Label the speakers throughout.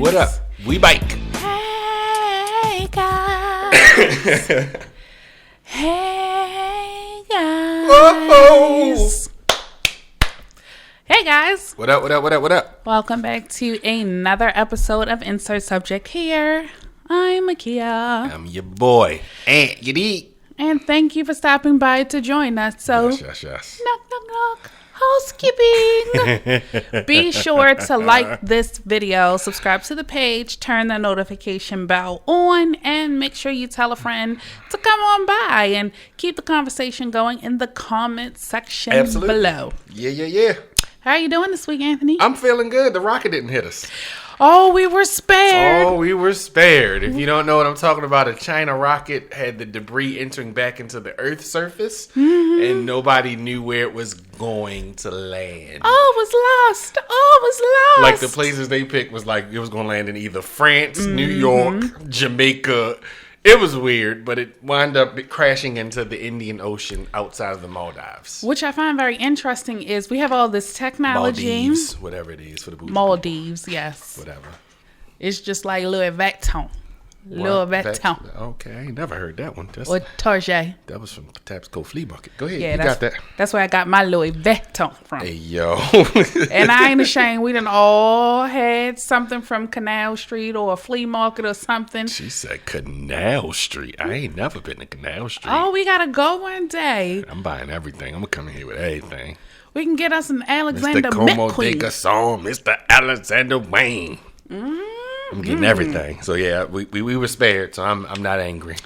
Speaker 1: What up? We bike.
Speaker 2: Hey guys. Hey guys.
Speaker 1: Whoa.
Speaker 2: Hey guys.
Speaker 1: What up? What up? What up? What up?
Speaker 2: Welcome back to another episode of Insert Subject here. I'm Makia.
Speaker 1: I'm your boy, Ant. You dig?
Speaker 2: And thank you for stopping by to join us. So,
Speaker 1: Yes.
Speaker 2: knock, knock, knock. Housekeeping. Be sure to like this video, subscribe to the page, turn the notification bell on, and make sure you tell a friend to come on by and keep the conversation going in the comment section below.
Speaker 1: Yeah.
Speaker 2: How are you doing this week, Anthony?
Speaker 1: I'm feeling good. The rocket didn't hit us.
Speaker 2: Oh, we were spared.
Speaker 1: If you don't know what I'm talking about, a China rocket had the debris entering back into the Earth's surface, and nobody knew where it was going to land.
Speaker 2: Oh, it was lost.
Speaker 1: Like the places they picked was like it was going to land in either France, New York, Jamaica. It was weird, but it wound up crashing into the Indian Ocean outside of the Maldives.
Speaker 2: Which I find very interesting is we have all this technology.
Speaker 1: Maldives, whatever it is for the bougie
Speaker 2: Maldives, yes.
Speaker 1: Whatever.
Speaker 2: It's just like Louis Vuitton. Louis Vuitton.
Speaker 1: Okay, I ain't never heard that one.
Speaker 2: Or Target.
Speaker 1: That was from Tabasco Flea Market. Go ahead,
Speaker 2: Yeah,
Speaker 1: you got that.
Speaker 2: That's where I got my Louis Vuitton from.
Speaker 1: Hey, yo.
Speaker 2: And I ain't ashamed. We done all had something from Canal Street or a flea market or something.
Speaker 1: She said Canal Street. I ain't never been to Canal Street.
Speaker 2: Oh, we got to go one day.
Speaker 1: I'm buying everything. I'm going to come in here with everything.
Speaker 2: We can get us an Alexander
Speaker 1: Mr. Como de
Speaker 2: McQueen.
Speaker 1: Gasson, Mr. Alexander Wayne. I'm getting everything. So yeah, we were spared. So I'm not angry.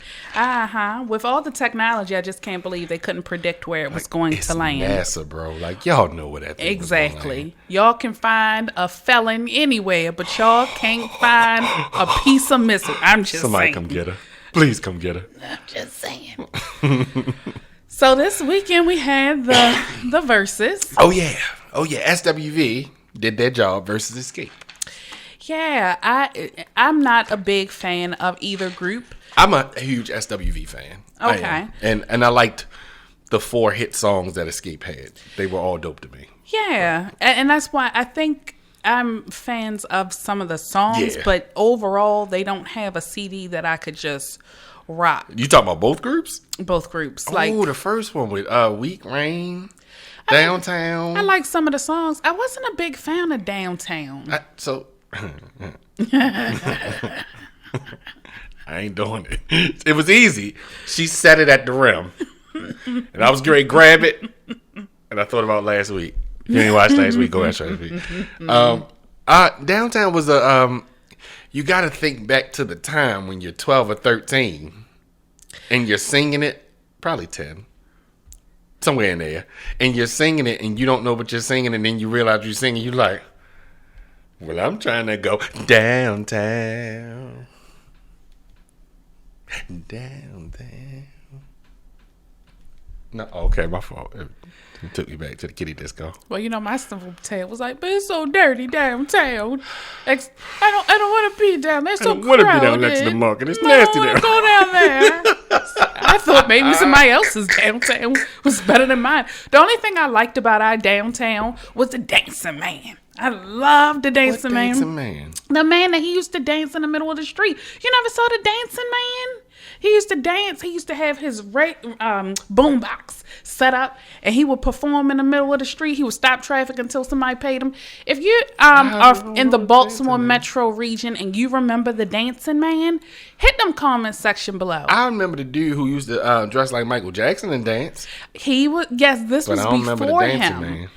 Speaker 2: With all the technology, I just can't believe they couldn't predict where it was going to land.
Speaker 1: It's NASA, bro. Like y'all know what that thing
Speaker 2: Exactly. Y'all can find a felon anywhere, but y'all can't find a piece of missile. I'm just
Speaker 1: Somebody
Speaker 2: saying.
Speaker 1: come get her. Please come get her.
Speaker 2: I'm just saying. So this weekend we had the verses.
Speaker 1: Oh yeah. SWV did their job versus Escape.
Speaker 2: Yeah, I'm not a big fan of either group.
Speaker 1: I'm a huge SWV fan.
Speaker 2: Okay.
Speaker 1: And I liked the 4 hit songs that Escape had. They were all dope to me.
Speaker 2: Yeah, and that's why I think I'm fans of some of the songs, but overall they don't have a CD that I could just rock.
Speaker 1: You talking about both groups?
Speaker 2: Both groups.
Speaker 1: Oh, the first one with Weak Rain, Downtown.
Speaker 2: I like some of the songs. I wasn't a big fan of Downtown.
Speaker 1: I ain't doing it. It was easy. She set it at the rim. And I was great. Grab it. And I thought about last week. If you ain't watched last week, go watch last week. Downtown was you got to think back to the time when you're 12 or 13 and you're singing it, probably 10, somewhere in there, and you're singing it and you don't know what you're singing, and then you realize you're singing, you're like, well, I'm trying to go downtown. No, okay, my fault. It took me back to the kiddie disco.
Speaker 2: Well, my simple tale was like, but it's so dirty downtown. I don't want to be down there. It's so crowded.
Speaker 1: I don't want to be down Lexis Market. It's nasty there.
Speaker 2: Go down there. I thought maybe somebody else's downtown was better than mine. The only thing I liked about our downtown was the dancing man. I love the dancing man.
Speaker 1: Dancing man? The
Speaker 2: man that he used to dance in the middle of the street. You never saw the dancing man? He used to dance. He used to have his boombox set up, and he would perform in the middle of the street. He would stop traffic until somebody paid him. If you are in the Baltimore metro region and you remember the dancing man, hit them comment section below.
Speaker 1: I remember the dude who used to dress like Michael Jackson and dance.
Speaker 2: He was, yes, this was before him. But I don't remember the dancing man.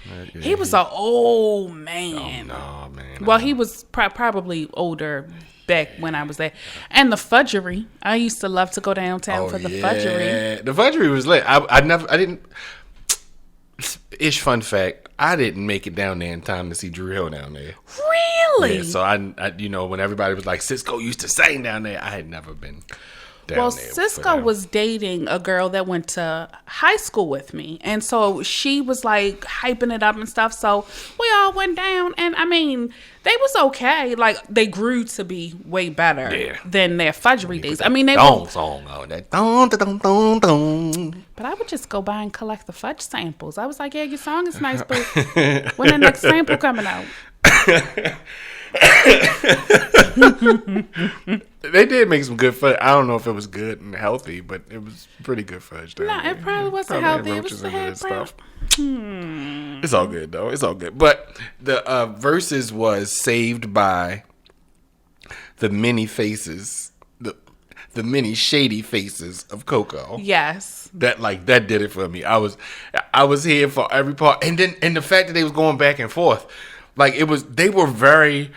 Speaker 2: He was an old man.
Speaker 1: Oh, no, man.
Speaker 2: Well, he was probably older back when I was there. And the fudgery. I used to love to go downtown for the fudgery.
Speaker 1: The fudgery was lit. Ish fun fact, I didn't make it down there in time to see Drew Hill down there.
Speaker 2: Really?
Speaker 1: Yeah, so I when everybody was like, Cisco used to sing down there, I had never been down there.
Speaker 2: Cisco was dating a girl that went to high school with me. And so she was like hyping it up and stuff. So we all went down, and I mean, they was okay. Like, they grew to be way better than their fudgery days. I mean, they were
Speaker 1: song on that.
Speaker 2: But I would just go by and collect the fudge samples. I was like, yeah, your song is nice, but when the next sample coming out?
Speaker 1: They did make some good fudge. I don't know if it was good and healthy, but it was pretty good fudge.
Speaker 2: No, it probably wasn't healthy. It was had
Speaker 1: stuff. It's all good though. It's all good. But the verses was saved by the many faces, the many shady faces of Coco.
Speaker 2: Yes,
Speaker 1: that did it for me. I was here for every part, and the fact that they was going back and forth, they were very.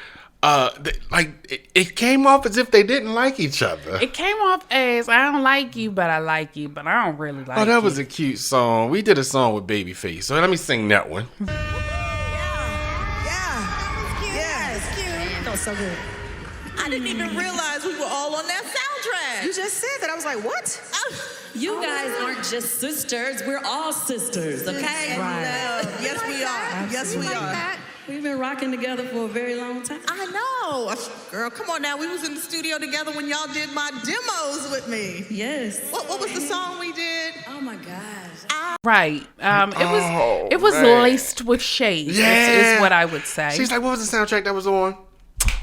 Speaker 1: It came off as if they didn't like each other.
Speaker 2: It came off as I don't like you, but I like you, but I don't really like you.
Speaker 1: Oh, that was a cute song. We did a song with Babyface, so let me sing that one.
Speaker 3: Yeah, it's cute. That was so good. I didn't even realize we were all on that soundtrack. You just said that. I was like, what?
Speaker 4: You guys aren't just sisters. We're all sisters, okay?
Speaker 3: Right. Yes, we are. Yes, we are.
Speaker 4: We've been rocking together for a very long time.
Speaker 3: I know. Girl, come on now. We was in the studio together when y'all did my demos with me.
Speaker 4: Yes.
Speaker 3: What was the song we did?
Speaker 4: Oh, my gosh.
Speaker 2: Right. It was laced with shade. Is what I would say.
Speaker 1: She's like, what was the soundtrack that was on?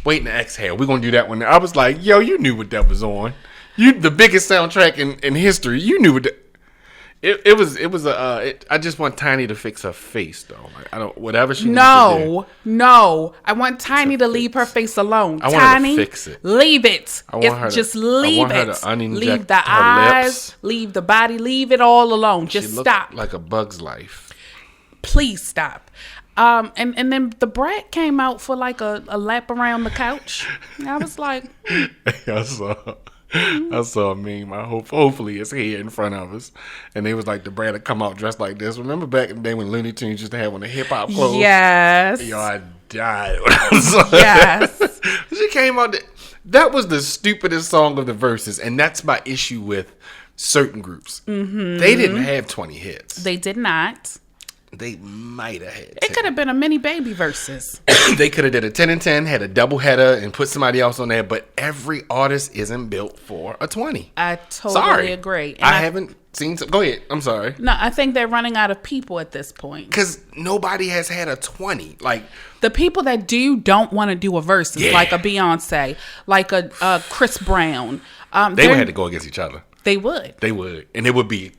Speaker 1: Wait and exhale. We're going to do that one. I was like, yo, you knew what that was on. You, the biggest soundtrack in history. You knew what it was. I just want Tiny to fix her face, though. I don't, whatever she needs to do.
Speaker 2: No. I want Tiny to leave her face alone.
Speaker 1: I want
Speaker 2: Tiny,
Speaker 1: her to fix it.
Speaker 2: Leave it.
Speaker 1: I want her to
Speaker 2: leave
Speaker 1: her
Speaker 2: it.
Speaker 1: to uninject
Speaker 2: leave the
Speaker 1: her
Speaker 2: eyes,
Speaker 1: lips.
Speaker 2: leave the body, leave it all alone. Just
Speaker 1: She
Speaker 2: stop.
Speaker 1: looked like a Bug's Life.
Speaker 2: Please stop. And then the Brat came out for like a lap around the couch. I was like,
Speaker 1: I saw a meme. Hopefully it's here in front of us. And they was like, the Brat would come out dressed like this. Remember back in the day when Looney Tunes used to have on the hip hop clothes?
Speaker 2: yes.
Speaker 1: Yo, I died when I saw
Speaker 2: Yes.
Speaker 1: that. She came out. That was the stupidest song of the verses, and that's my issue with certain groups. Mm-hmm. They didn't have 20 hits.
Speaker 2: They did not.
Speaker 1: They might have had 10.
Speaker 2: It could have been a mini baby versus.
Speaker 1: They could have did a 10 and 10, had a double header, and put somebody else on there. But every artist isn't built for a 20.
Speaker 2: I totally agree. And
Speaker 1: I haven't seen some. Go ahead. I'm sorry.
Speaker 2: No, I think they're running out of people at this point.
Speaker 1: Because nobody has had a 20. Like,
Speaker 2: the people that don't want to do a versus, like a Beyonce, like a Chris Brown.
Speaker 1: They would have to go against each other.
Speaker 2: They would.
Speaker 1: They would. And it would be,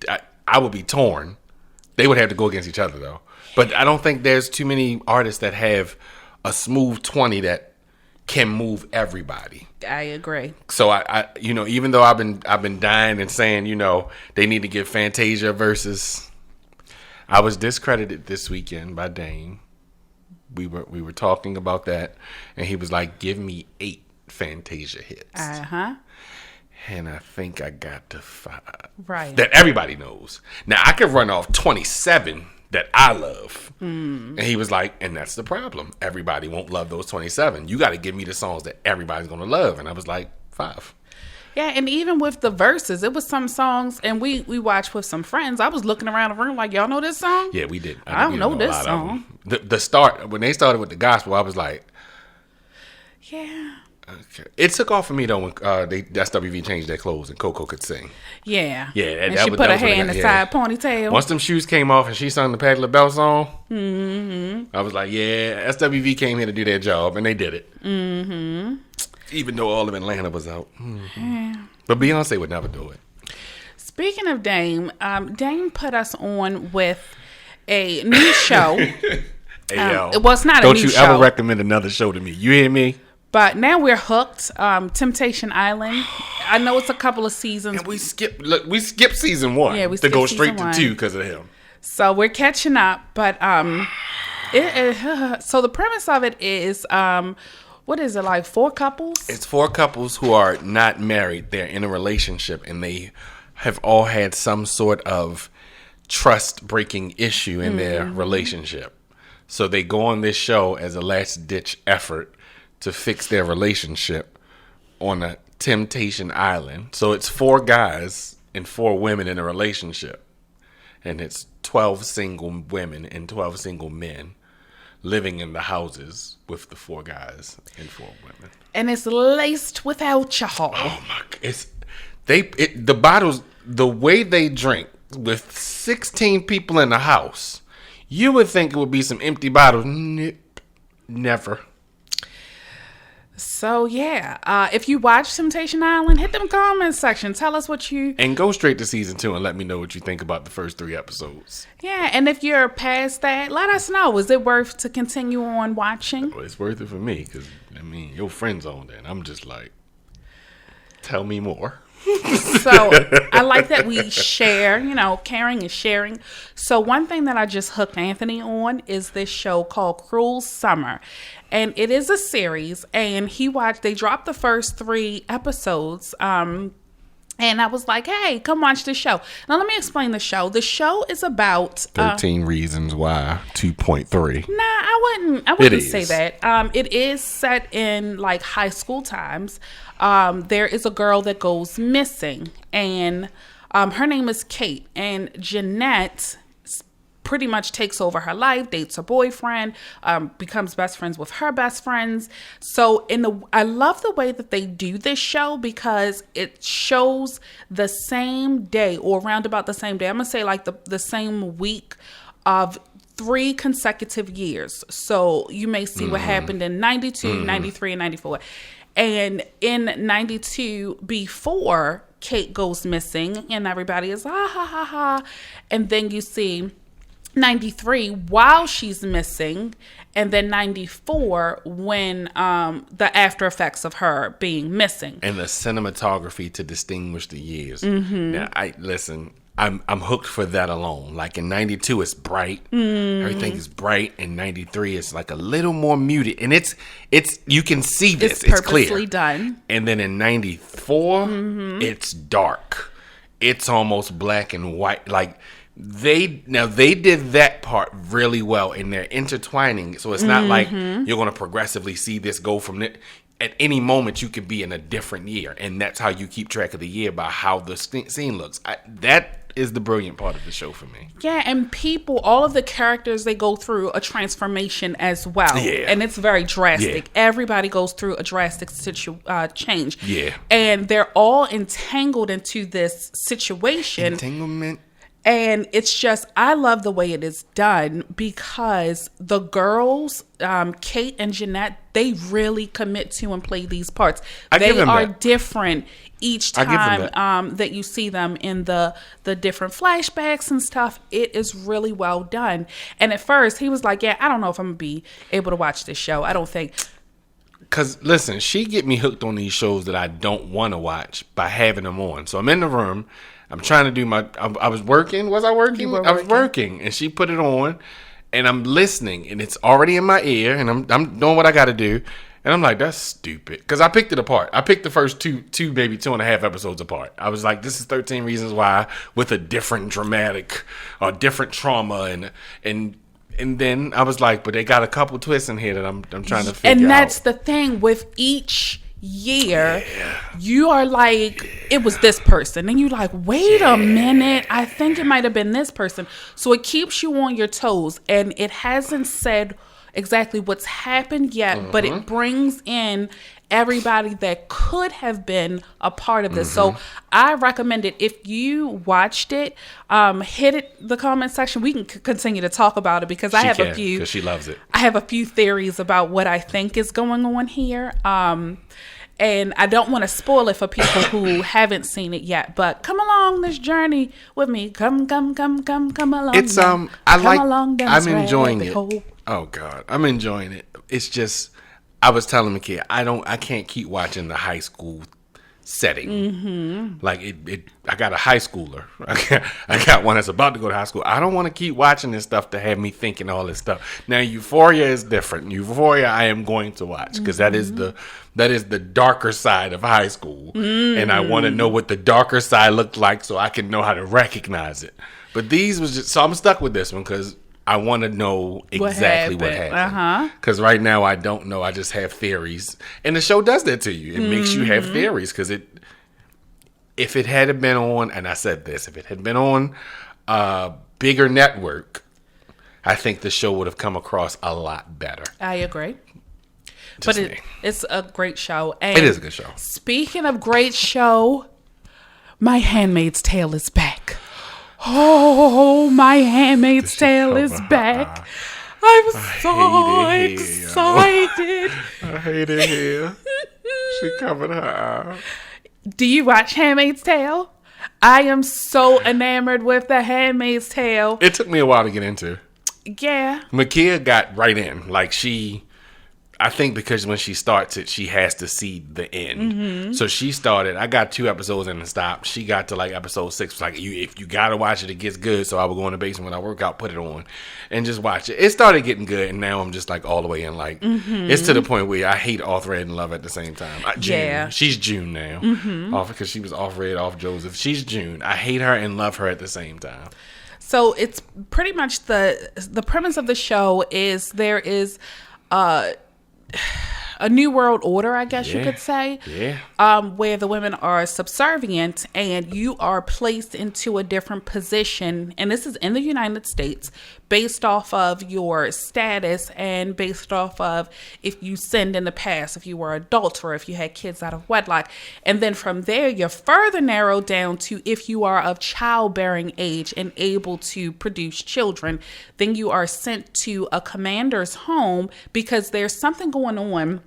Speaker 1: I would be torn. They would have to go against each other, though. But I don't think there's too many artists that have a smooth 20 that can move everybody.
Speaker 2: I agree.
Speaker 1: So I even though I've been dying and saying, they need to get Fantasia versus, I was discredited this weekend by Dame. We were talking about that, and he was like, "Give me 8 Fantasia hits." And I think I got to 5.
Speaker 2: Right.
Speaker 1: That everybody knows. Now, I could run off 27 that I love. And he was like, and that's the problem. Everybody won't love those 27. You got to give me the songs that everybody's going to love. And I was like, 5.
Speaker 2: Yeah, and even with the verses, it was some songs, and we watched with some friends. I was looking around the room like, y'all know this song?
Speaker 1: Yeah, we did.
Speaker 2: I don't know this song.
Speaker 1: The start, when they started with the gospel, I was like,
Speaker 2: yeah.
Speaker 1: Okay. It took off for me though when SWV changed their clothes and Coco could sing.
Speaker 2: Yeah.
Speaker 1: Yeah.
Speaker 2: And she put her hair in the side ponytail.
Speaker 1: Once them shoes came off and she sung the Patti LaBelle song, I was like, yeah, SWV came here to do their job, and they did it. Even though all of Atlanta was out. Yeah. But Beyonce would never do it.
Speaker 2: Speaking of Dame, Dame put us on with a new show.
Speaker 1: Hey, yo.
Speaker 2: Well, it's not a new show.
Speaker 1: Don't you ever recommend another show to me. You hear me?
Speaker 2: But now we're hooked. Temptation Island. I know it's a couple of seasons.
Speaker 1: And we skipped season 1 to go straight to 2 because of him.
Speaker 2: So we're catching up. But so the premise of it is, what is it, like 4 couples?
Speaker 1: It's 4 couples who are not married. They're in a relationship, and they have all had some sort of trust-breaking issue in their relationship. So they go on this show as a last-ditch effort to fix their relationship on a Temptation Island. So it's 4 guys and 4 women in a relationship. And it's 12 single women and 12 single men living in the houses with the 4 guys and 4 women.
Speaker 2: And it's laced with alcohol.
Speaker 1: Oh my God. The bottles, the way they drink with 16 people in the house, you would think it would be some empty bottles. Nope. Never.
Speaker 2: So yeah, if you watch Temptation Island, hit them comments section. Tell us what you...
Speaker 1: And go straight to season 2 and let me know what you think about the first 3 episodes.
Speaker 2: Yeah, and if you're past that, let us know. Is it worth to continue on watching?
Speaker 1: Well, it's worth it for me because, your friend's on there. And I'm just like, tell me more.
Speaker 2: So I like that we share, caring and sharing. So one thing that I just hooked Anthony on is this show called Cruel Summer. And it is a series, and they dropped the first 3 episodes. And I was like, hey, come watch this show. Now, let me explain the show. The show is about...
Speaker 1: 13 Reasons Why 2.3.
Speaker 2: Nah, I wouldn't say that. It is set in, like, high school times. There is a girl that goes missing, and her name is Kate. And Jeanette pretty much takes over her life, dates her boyfriend, becomes best friends with her best friends. So I love the way that they do this show because it shows the same day or around about the same day. I'm going to say like the same week of 3 consecutive years. So you may see what happened in 92, 93, and 94. And in 92, before Kate goes missing and everybody is ha ha ha ha. And then you see 93 while she's missing, and then 94 when the after effects of her being missing,
Speaker 1: and the cinematography to distinguish the years. Now, I'm hooked for that alone. Like in 92, it's bright, everything is bright, and 93 is like a little more muted, and it's you can see this, it's
Speaker 2: purposely
Speaker 1: clear
Speaker 2: done.
Speaker 1: And then in 94, it's dark, it's almost black and white, like. They did that part really well, and they're intertwining, so it's not like you're going to progressively see this go from it. At any moment you could be in a different year, and that's how you keep track of the year by how the scene looks. That is the brilliant part of the show for me.
Speaker 2: Yeah, and all of the characters, they go through a transformation as well.
Speaker 1: Yeah.
Speaker 2: And it's very drastic.
Speaker 1: Yeah.
Speaker 2: Everybody goes through a drastic change.
Speaker 1: Yeah.
Speaker 2: And they're all entangled into this situation.
Speaker 1: Entanglement.
Speaker 2: And it's just, I love the way it is done because the girls, Kate and Jeanette, they really commit to and play these parts. They are different each time that you see them in the different flashbacks and stuff. It is really well done. And at first, he was like, yeah, I don't know if I'm going to be able to watch this show. I don't think.
Speaker 1: Because, listen, she get me hooked on these shows that I don't want to watch by having them on. So I'm in the room. I'm trying to do I was working. Was I working? I was working. And she put it on. And I'm listening. And it's already in my ear. And I'm doing what I got to do. And I'm like, that's stupid. Because I picked it apart. I picked the first two, maybe 2.5 episodes apart. I was like, this is 13 Reasons Why with a different dramatic or different trauma. And then I was like, but they got a couple twists in here that I'm trying to figure out.
Speaker 2: And that's the thing with each year, you are like, it was this person, and you're like, wait a minute, I think it might have been this person. So it keeps you on your toes, and it hasn't said exactly what's happened yet, but it brings in everybody that could have been a part of this. So I recommend it. If you watched it, hit the comment section. We can continue to talk about it because I have a few.
Speaker 1: Because she loves it.
Speaker 2: I have a few theories about what I think is going on here. And I don't want to spoil it for people who haven't seen it yet. But come along this journey with me. Come along.
Speaker 1: It's
Speaker 2: I'm
Speaker 1: enjoying it. Oh God, I'm enjoying it. It's just, I was telling the kid, I can't keep watching the high school setting. Like I got a high schooler. I got one that's about to go to high school. I don't want to keep watching this stuff to have me thinking all this stuff. Now Euphoria is different. Euphoria I am going to watch because that is the darker side of high school, and I want to know what the darker side looked like so I can know how to recognize it. But these was just, so I'm stuck with this one because I want to know exactly what happened. Because right now I don't know. I just have theories. And the show does that to you. It makes you have theories because if it had been on, and I said this, if it had been on a bigger network, I think the show would have come across a lot better.
Speaker 2: I agree. But it's a great show. And
Speaker 1: it is a good show.
Speaker 2: Speaking of great show, My Handmaid's Tale is back. Oh, My Handmaid's Tale is back. I'm so excited.
Speaker 1: I hate it here. She covered her eye.
Speaker 2: Do you watch Handmaid's Tale? I am so enamored with the Handmaid's Tale.
Speaker 1: It took me a while to get into.
Speaker 2: Yeah.
Speaker 1: Makia got right in. Like I think because when she starts it, she has to see the end. Mm-hmm. So she started. I got 2 episodes in and stopped. She got to like episode 6. Like if you gotta watch it, it gets good. So I would go in the basement when I work out, put it on, and just watch it. It started getting good, and now I'm just like all the way in. Like it's to the point where I hate off Red and Love at the same time. June. Yeah, she's June now, off because she was off Red, off Joseph. She's June. I hate her and love her at the same time.
Speaker 2: So it's pretty much the premise of the show is there is a new world order, I guess you could say, where the women are subservient and you are placed into a different position. And this is in the United States based off of your status and based off of if you sinned in the past, if you were an adulterer, if you had kids out of wedlock. And then from there, you're further narrowed down to if you are of childbearing age and able to produce children, then you are sent to a commander's home because there's something going on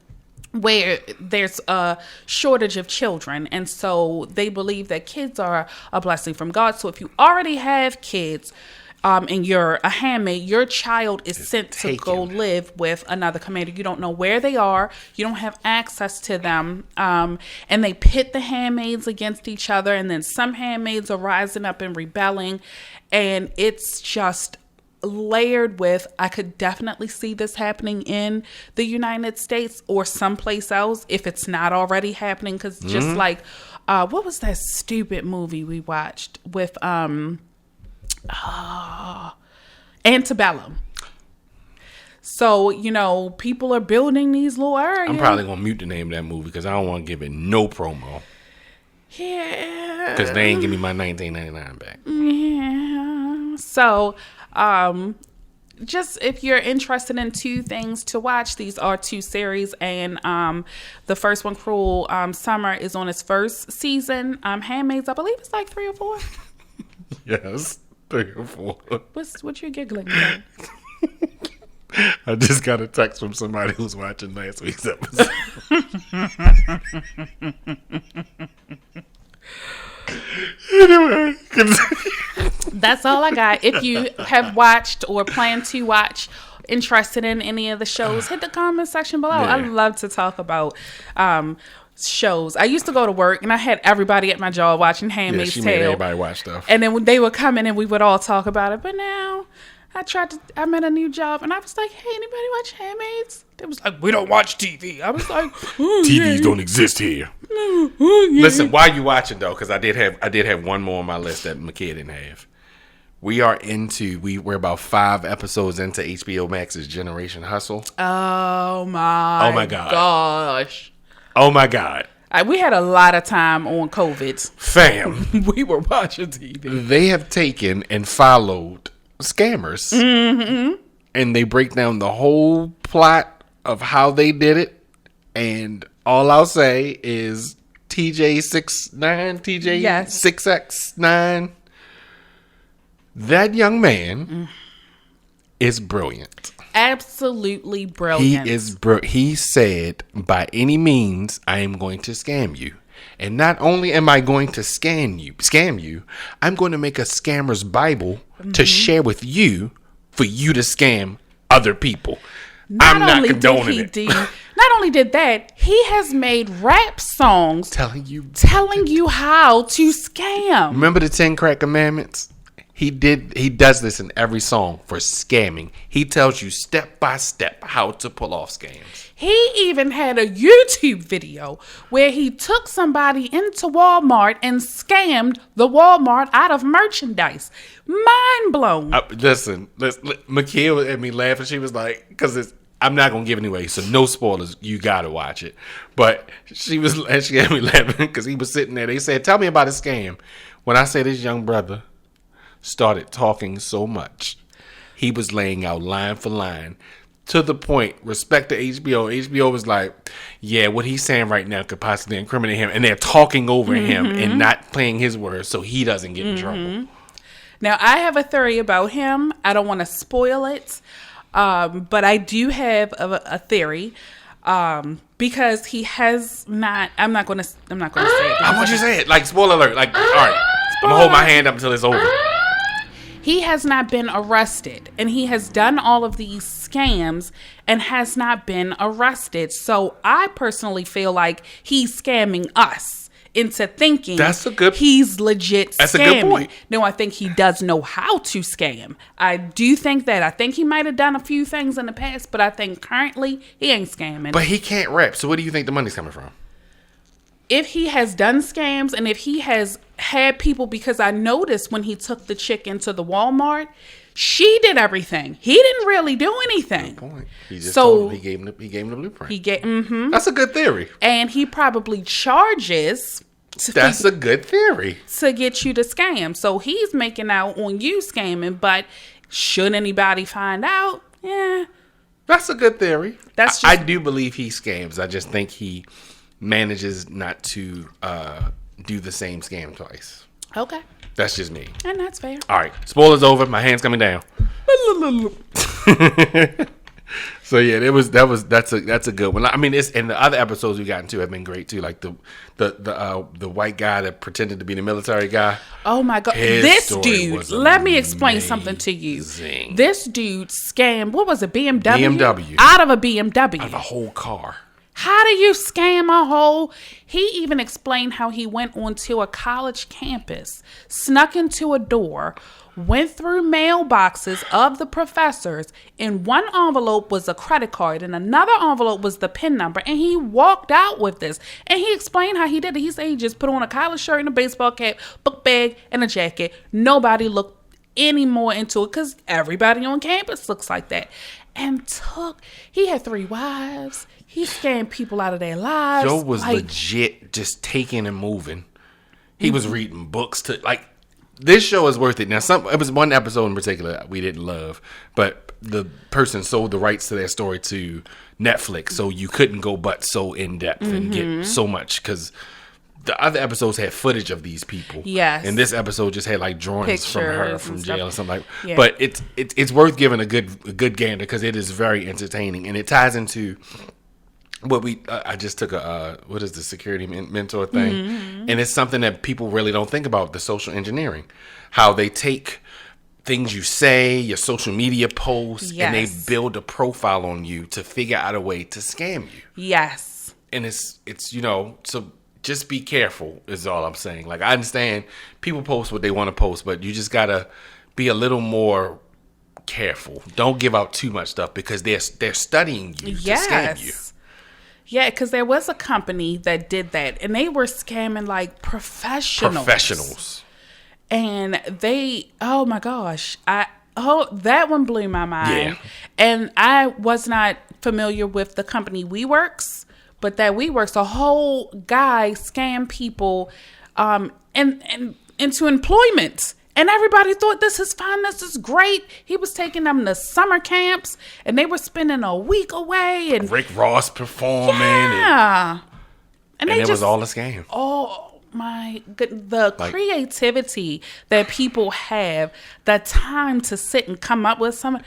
Speaker 2: where there's a shortage of children. And so they believe that kids are a blessing from God. So if you already have kids, and you're a handmaid, your child is sent to go live with another commander. You don't know where they are. You don't have access to them. And they pit the handmaids against each other. And then some handmaids are rising up and rebelling. And it's just layered with, I could definitely see this happening in the United States or someplace else if it's not already happening. Because just like, what was that stupid movie we watched with... Antebellum. So, people are building these little areas.
Speaker 1: I'm probably going to mute the name of that movie because I don't want to give it no promo.
Speaker 2: Yeah.
Speaker 1: Because they ain't give me my $19.99 back.
Speaker 2: Yeah. So, just if you're interested in 2 things to watch, these are 2 series. And the first one, Cruel Summer, is on its first season. Handmaids, I believe it's like 3 or 4.
Speaker 1: Yes. 3 or 4.
Speaker 2: What you giggling about?
Speaker 1: I just got a text from somebody who's watching last week's episode. Anyway.
Speaker 2: That's all I got. If you have watched or plan to watch, interested in any of the shows, hit the comment section below. Yeah. I love to talk about shows. I used to go to work and I had everybody at my job watching Handmaid's Tale.
Speaker 1: Made everybody watch stuff.
Speaker 2: And then when they would come in and we would all talk about it. But now I'm at a new job and I was like, hey, anybody watch Handmaids? They was like, we don't watch TV. I was like,
Speaker 1: TVs don't exist here. Listen, why are you watching though? Because I did have one more on my list that McKay didn't have. We're about 5 episodes into HBO Max's Generation Hustle.
Speaker 2: Oh my
Speaker 1: God.
Speaker 2: Gosh.
Speaker 1: Oh my God.
Speaker 2: We had a lot of time on COVID.
Speaker 1: Fam.
Speaker 2: We were watching TV.
Speaker 1: They have taken and followed scammers. Mm-hmm. And they break down the whole plot of how they did it. And all I'll say is TJ69, TJ6X9. That young man is brilliant.
Speaker 2: Absolutely brilliant.
Speaker 1: He is he said, by any means, I am going to scam you. And not only am I going to scam you, I'm going to make a scammer's Bible to share with you for you to scam other people. I'm not condoning it.
Speaker 2: Not only did that, he has made rap songs
Speaker 1: telling you
Speaker 2: how to scam.
Speaker 1: Remember the 10 Crack Commandments? He does this in every song for scamming. He tells you step by step how to pull off scams.
Speaker 2: He even had a YouTube video where he took somebody into Walmart and scammed the Walmart out of merchandise. Mind blown.
Speaker 1: Listen, Makia was at me laughing. She was like, because I'm not going to give it away, so no spoilers. You got to watch it. But she had me laughing because he was sitting there. They said, tell me about a scam. When I say this young brother started talking so much, he was laying out line for line to the point, respect to HBO. HBO was like, yeah, what he's saying right now could possibly incriminate him. And they're talking over him and not playing his words so he doesn't get in trouble.
Speaker 2: Now, I have a theory about him. I don't want to spoil it, but I do have a theory. Because he has not. I'm not gonna say it.
Speaker 1: I want you to say it. Like, spoiler alert. Like, all right, I'm gonna hold my hand up until it's over.
Speaker 2: He has not been arrested, and he has done all of these scams and has not been arrested. So I personally feel like he's scamming us into thinking he's legit scamming.
Speaker 1: That's a good point.
Speaker 2: No, I think he does know how to scam. I do think that. I think he might have done a few things in the past, but I think currently he ain't scamming.
Speaker 1: But he can't rap. So where do you think the money's coming from?
Speaker 2: If he has done scams and if he has had people, because I noticed when he took the chick into the Walmart, she did everything. He didn't really do anything.
Speaker 1: Good point. He just told him, he gave him the blueprint. That's a good theory.
Speaker 2: And he probably charges.
Speaker 1: That's a good theory.
Speaker 2: To get you to scam. So he's making out on you scamming, but should anybody find out? Yeah.
Speaker 1: That's a good theory.
Speaker 2: I
Speaker 1: do believe he scams. I just think he manages not to do the same scam twice.
Speaker 2: Okay.
Speaker 1: That's just me.
Speaker 2: And that's fair.
Speaker 1: All right. Spoilers over. My hand's coming down. So yeah, that's a good one. I mean, and the other episodes we got into have been great too. Like the white guy that pretended to be the military guy.
Speaker 2: Oh my God. This dude, let me explain something to you. This dude scammed, what was it, BMW? Out of a BMW.
Speaker 1: Out of a whole car.
Speaker 2: How do you scam a whole? He even explained how he went onto a college campus, snuck into a door, went through mailboxes of the professors. In one envelope was a credit card, and another envelope was the PIN number. And he walked out with this. And he explained how he did it. He said he just put on a collar shirt and a baseball cap, book bag, and a jacket. Nobody looked any more into it because everybody on campus looks like that. And he had 3 wives. He scammed people out of their lives.
Speaker 1: Joe was legit just taking and moving. He was reading books this show is worth it. Now, it was one episode in particular we didn't love, but the person sold the rights to their story to Netflix, so you couldn't go but so in depth and get so much because the other episodes had footage of these people.
Speaker 2: Yes.
Speaker 1: And this episode just had like drawings pictures from her from jail or something like that.
Speaker 2: Yeah.
Speaker 1: But it's worth giving a good gander because it is very entertaining and it ties into what I just took what is the security mentor thing, and it's something that people really don't think about, the social engineering, how they take things you say, your social media posts, and they build a profile on you to figure out a way to scam you.
Speaker 2: Yes.
Speaker 1: And it's so just be careful is all I'm saying. Like, I understand people post what they want to post, but you just gotta be a little more careful. Don't give out too much stuff because they're studying you to scam you.
Speaker 2: Yeah, because there was a company that did that, and they were scamming like professionals. And they, oh my gosh, that one blew my mind.
Speaker 1: Yeah.
Speaker 2: And I was not familiar with the company WeWorks, but that WeWorks, a whole guy scammed people, and into employment. And everybody thought this is fun. This is great. He was taking them to summer camps, and they were spending a week away. And
Speaker 1: Rick Ross performing.
Speaker 2: Yeah. And
Speaker 1: it was all a scam.
Speaker 2: Oh my good! The creativity that people have, the time to sit and come up with some.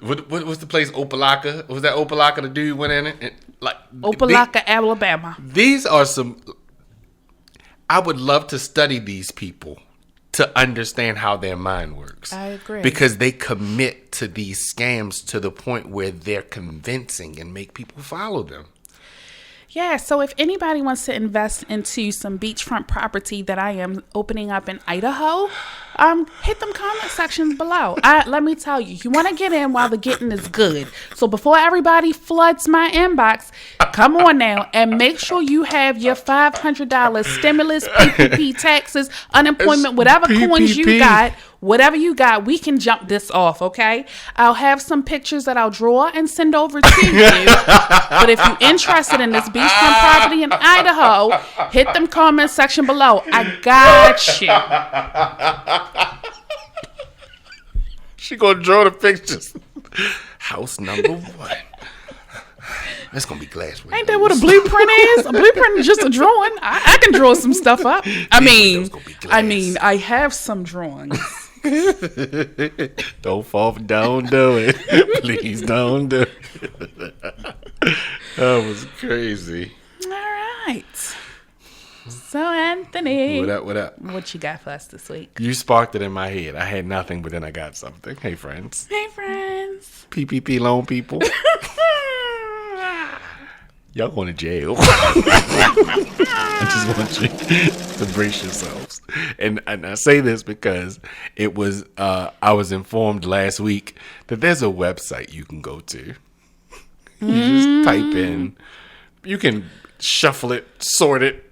Speaker 1: What was the place? Opelika? Was that Opelika? The dude went in it.
Speaker 2: Opelika, Alabama.
Speaker 1: These are some. I would love to study these people to understand how their mind works.
Speaker 2: I agree.
Speaker 1: Because they commit to these scams to the point where they're convincing and make people follow them.
Speaker 2: Yeah, so if anybody wants to invest into some beachfront property that I am opening up in Idaho, hit them comment sections below. Let me tell you, you want to get in while the getting is good. So before everybody floods my inbox, come on now and make sure you have your $500 stimulus, PPP, taxes, unemployment, whatever coins you got. Whatever you got, we can jump this off, okay? I'll have some pictures that I'll draw and send over to you. But if you're interested in this beachfront property in Idaho, hit them comment section below. I got you.
Speaker 1: She gonna draw the pictures. House number 1. That's gonna be glass windows.
Speaker 2: Ain't that what a blueprint is? A blueprint is just a drawing. I can draw some stuff up. I mean, I have some drawings.
Speaker 1: Don't do it. Please don't do it. That was crazy.
Speaker 2: All right. So, Anthony.
Speaker 1: What up?
Speaker 2: What you got for us this week?
Speaker 1: You sparked it in my head. I had nothing, but then I got something. Hey, friends.
Speaker 2: Hey, friends.
Speaker 1: PPP loan people. Y'all going to jail. I just want you to brace yourselves. And I say this because it was I was informed last week that there's a website you can go to. You just type in, you can shuffle it, sort it.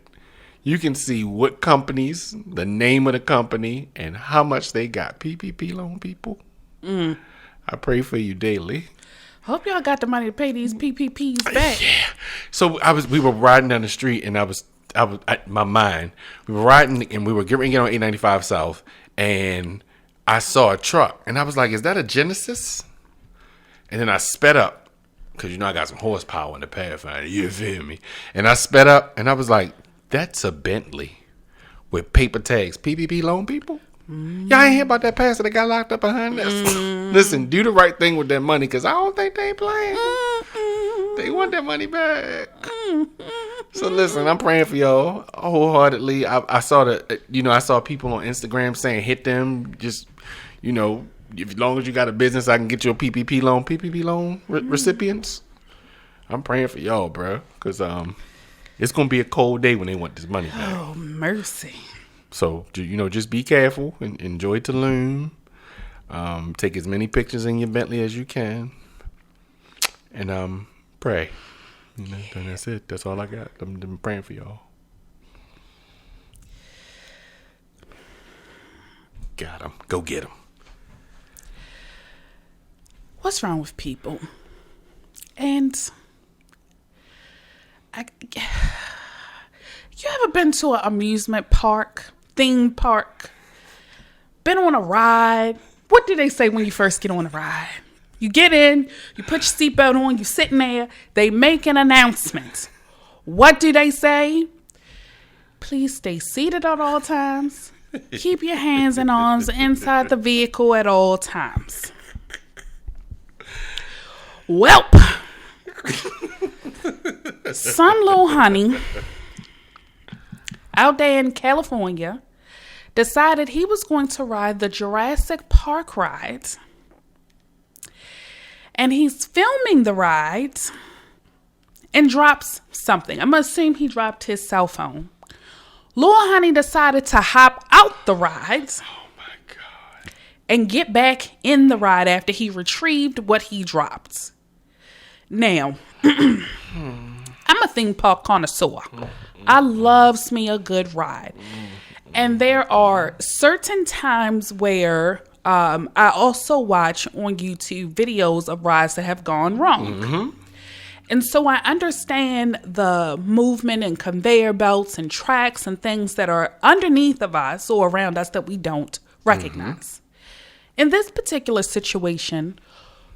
Speaker 1: You can see what companies, the name of the company, and how much they got. PPP loan people. I pray for you daily.
Speaker 2: Hope y'all got the money to pay these PPPs back.
Speaker 1: Yeah. So we were riding down the street, and I was my mind. We were riding, and we were getting on 895 South, and I saw a truck, and I was like, "Is that a Genesis?" And then I sped up because I got some horsepower in the Pathfinder. You feel me? And I sped up, and I was like, "That's a Bentley with paper tags." PPP loan people. Y'all ain't hear about that pastor that got locked up behind us? Listen, do the right thing with that money, because I don't think they playing. They want that money back. So listen, I'm praying for y'all wholeheartedly. I saw I saw people on Instagram saying hit them. Just, as long as you got a business, I can get you a PPP loan recipients. I'm praying for y'all, bro, because it's gonna be a cold day when they want this money back.
Speaker 2: Oh, mercy.
Speaker 1: So, just be careful and enjoy Tulum. Take as many pictures in your Bentley as you can. And pray. And that's it. That's all I got. I'm praying for y'all. Got him. Go get him.
Speaker 2: What's wrong with people? And you ever been to an amusement park? Theme park, been on a ride? What do they say when you first get on a ride? You get in, you put your seatbelt on, you sitting there, they make an announcement. What do they say? Please stay seated at all times. Keep your hands and arms inside the vehicle at all times. Welp, some little honey out there in California decided he was going to ride the Jurassic Park ride. And he's filming the ride and drops something. I'm going to assume he dropped his cell phone. Lil Honey decided to hop out the ride.
Speaker 1: Oh my God.
Speaker 2: And get back in the ride after he retrieved what he dropped. Now, I'm a theme park connoisseur. I loves me a good ride. And there are certain times where I also watch on YouTube videos of rides that have gone wrong. And so I understand the movement and conveyor belts and tracks and things that are underneath of us or around us that we don't recognize. In this particular situation,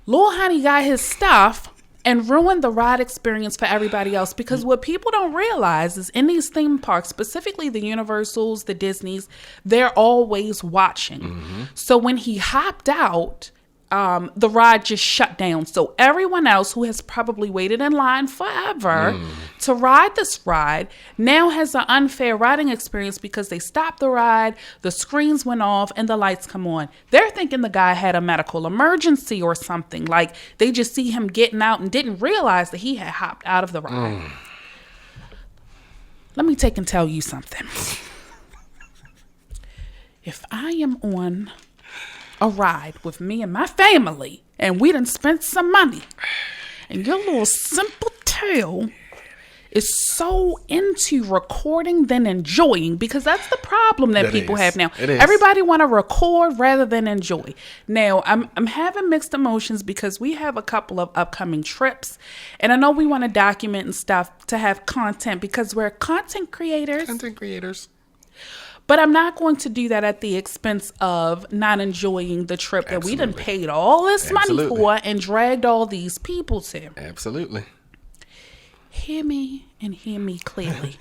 Speaker 2: Lil Honey got his stuff and ruined the ride experience for everybody else, because what people don't realize is in these theme parks, specifically the Universals, the Disneys, they're always watching. So when he hopped out, the ride just shut down. So everyone else who has probably waited in line forever to ride this ride now has an unfair riding experience because they stopped the ride, the screens went off, and the lights come on. They're thinking the guy had a medical emergency or something. Like, they just see him getting out and didn't realize that he had hopped out of the ride. Let me take and tell you something. If I am on a ride with me and my family, and we done spent some money, and your little simple tail is so into recording than enjoying, because that's the problem that people have now. Everybody want to record rather than enjoy. Now, I'm having mixed emotions because we have a couple of upcoming trips, and I know we want to document and stuff to have content because we're content creators. But I'm not going to do that at the expense of not enjoying the trip that we done paid all this money for and dragged all these people to.
Speaker 1: Absolutely.
Speaker 2: Hear me and hear me clearly.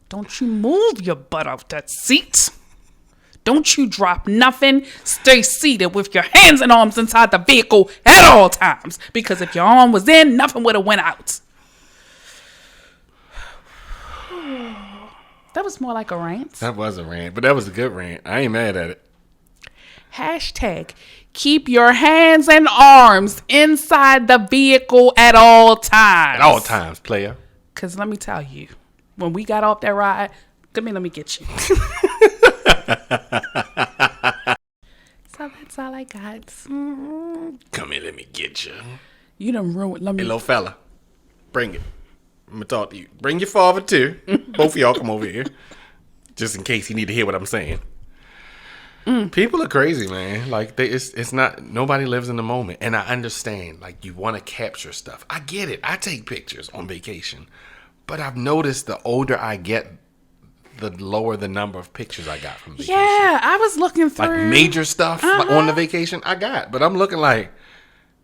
Speaker 2: Don't you move your butt off that seat. Don't you drop nothing. Stay seated with your hands and arms inside the vehicle at all times. Because if your arm was in, nothing would have went out. That was more like a rant.
Speaker 1: That was a rant, but that was a good rant. I ain't mad at it.
Speaker 2: Hashtag keep your hands and arms inside the vehicle at all times.
Speaker 1: At all times, player.
Speaker 2: Because let me tell you, when we got off that ride, let me get you. So that's all I got.
Speaker 1: Come here, let me get you.
Speaker 2: You done ruined.
Speaker 1: Hey, little fella, bring it. I'm going to talk to you. Bring your father, too. Both of y'all come over here. Just in case he need to hear what I'm saying. People are crazy, man. Like, it's not, nobody lives in the moment. And I understand, like, you want to capture stuff. I get it. I take pictures on vacation. But I've noticed the older I get, the lower the number of pictures I got from vacation.
Speaker 2: Yeah, I was looking through.
Speaker 1: Like, major stuff on the vacation, I got. But I'm looking like,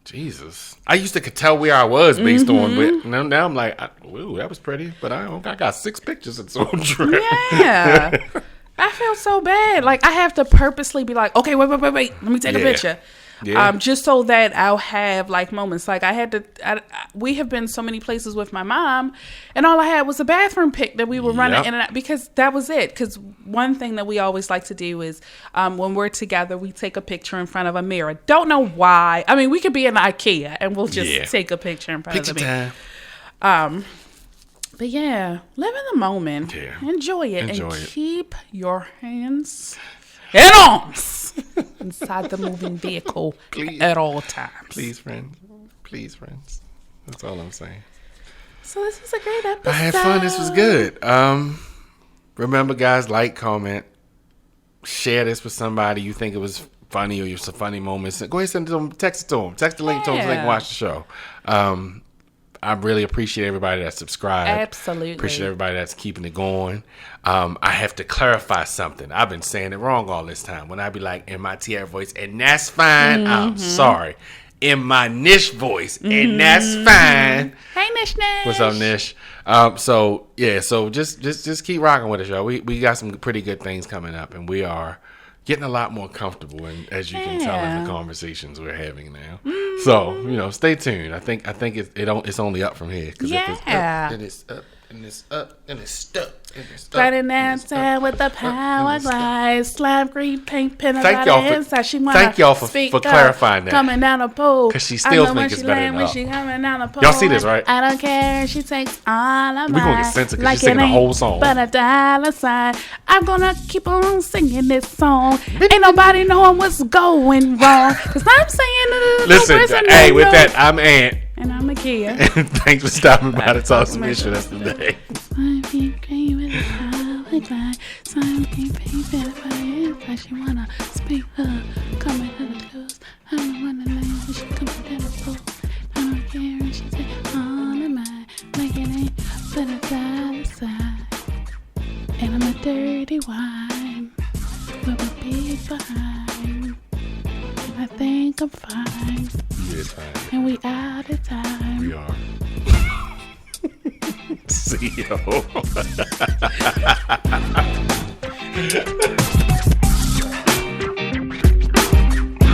Speaker 1: Jesus. I used to could tell where I was based on it. Now I'm like, ooh, that was pretty. But I got 6 pictures at some trip.
Speaker 2: Yeah. I feel so bad. Like, I have to purposely be like, okay, wait. Let me take a picture.
Speaker 1: Yeah.
Speaker 2: Just so that I'll have, like, moments. Like, we have been so many places with my mom, and all I had was a bathroom pic that we were running in and out, because that was it. Because one thing that we always like to do is, when we're together, we take a picture in front of a mirror. Don't know why. I mean, we could be in IKEA, and we'll just take a picture in front of the mirror. Time. But yeah, live in the moment. Yeah. Enjoy it. Keep your hands and arms inside the moving vehicle at all times.
Speaker 1: Please, friends. That's all I'm saying.
Speaker 2: So this was a great episode.
Speaker 1: I had fun. This was good. Remember, guys, like, comment, share this with somebody you think it was funny or it's a funny moment. Go ahead and send it to them. Text it to them. Text the link to them so they can watch the show. I really appreciate everybody that subscribed.
Speaker 2: Absolutely.
Speaker 1: Appreciate everybody that's keeping it going. I have to clarify something. I've been saying it wrong all this time. When I be like, in my Tierra voice, and that's fine, I'm sorry. In my Nish voice, and that's fine.
Speaker 2: Hey, Nish.
Speaker 1: What's up, Nish? So just keep rocking with us, y'all. We got some pretty good things coming up, and we are getting a lot more comfortable, and as you can tell in the conversations we're having now. So, stay tuned. I think it's only up from here. Cause if it's up, then it's up, and it's up, and it's stuck.
Speaker 2: Running outside with the power glide, slime green paint pen
Speaker 1: Thank y'all for clarifying that.
Speaker 2: Coming down the pole,
Speaker 1: because she still thinks it's better than up.
Speaker 2: She coming down the pole.
Speaker 1: Y'all see this, right?
Speaker 2: I don't care. She takes all of mine.
Speaker 1: We're gonna get censored because she's singing the whole song.
Speaker 2: But $1 I'm gonna keep on singing this song. Ain't nobody knowing what's going wrong. Cause I'm saying
Speaker 1: listen, hey, with that, I'm Ant.
Speaker 2: And I'm Nakia.
Speaker 1: And thanks for stopping by to talk some issue. That's the day.
Speaker 2: She wanna speak her, coming to the close. I'm the one that lands, she coming down the pole. I don't care, and she said, on the mind, like it ain't but $1. And I'm a dirty wine, with a big behind. And I think I'm fine.
Speaker 1: You is fine.
Speaker 2: And we out of time.
Speaker 1: We are. See you.